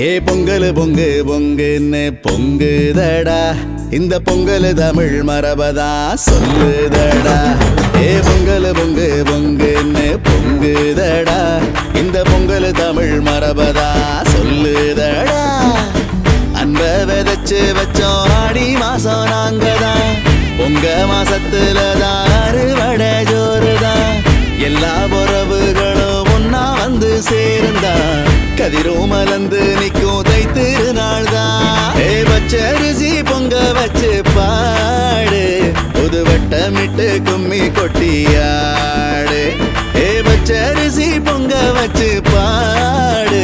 ஏ பொங்கல் பொங்கு பொங்குன்னு பொங்குதடா, இந்த பொங்கல் தமிழ் மரபதா சொல்லுதடா. ஏ பொங்கல் பொங்கு பொங்குன்னு பொங்குதடா, இந்த பொங்கல் தமிழ் மரபதா சொல்லுதடா. அன்ப விதைச்சு வச்சோம் ஆடி மாசம் நாங்கதான், பொங்க மாசத்துலதான் அறுவடை ஜோறுதான். எல்லா உறவுகளும் ஒன்னா வந்து சேர்ந்தா கதிரும் மலர்ந்து நிற்கும் தைத்திருநாள் தான். ஏ பச்சரிசி பொங்க வச்சு பாடு, புது வட்டமிட்டு கும்மி கொட்டியாடு. ஏ பச்சரிசி பொங்க வச்சு பாடு,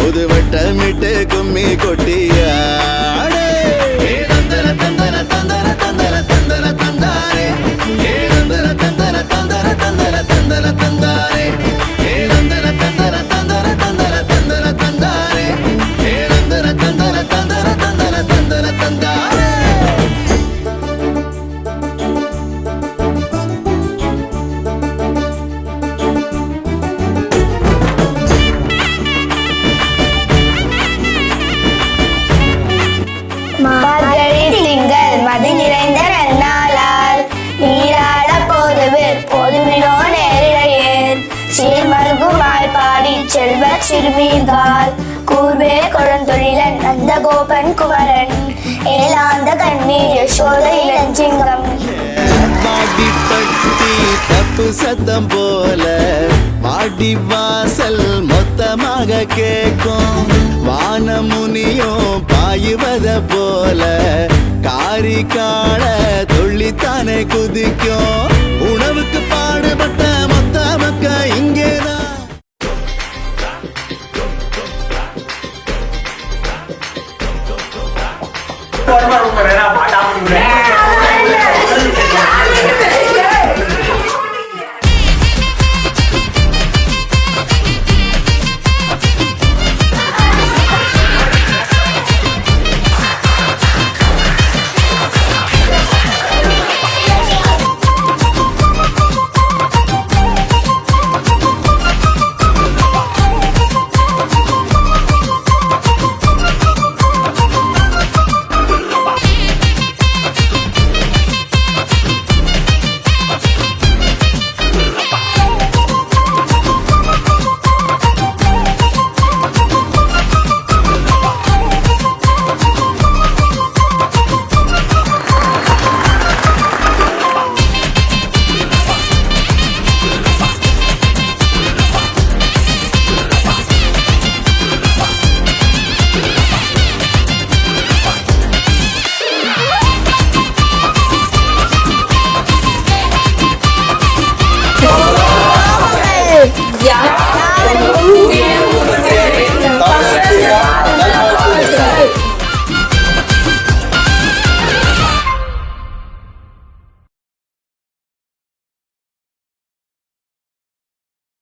புது வட்டமிட்டு கும்மி கொட்டியாடு. ஏ தந்தர தந்தர தந்தர தந்தர தந்தர தந்தாரே, ஏ தந்தர தந்தர தந்தர தந்தர தந்தர தந்தாரே, ஏ தந்தர தந்தர தந்தர தந்தர தந்தர தந்தாரே, ஏ தந்தர தந்தர தந்தர தந்தர தந்தர தந்தாரே. மார்கழி திங்கள் மதி நிறைந்த நன்னாளால் நீராட போதுவர் போதுமினோ நேரிழையேன் சீர்மல்குமாய் பாடி செல்வ சிறுமீர்கால் கூர்வே கொழுந்தொழிலன் நந்த கோபன் குமரன் ஏலாந்த கண்ணீர் யசோத இளஞ்சிங்கம். மாடிப்பட்டி தப்பு சத்தம் போல மாடி வாசல் மொத்தமாக கேட்கும். வானமுனியும் பாயுவத போல காரி காண துள்ளித்தானே குதிக்கும். உணவுக்கு பாடுபட்ட மொத்த மக்க இங்கேதான். Por favor,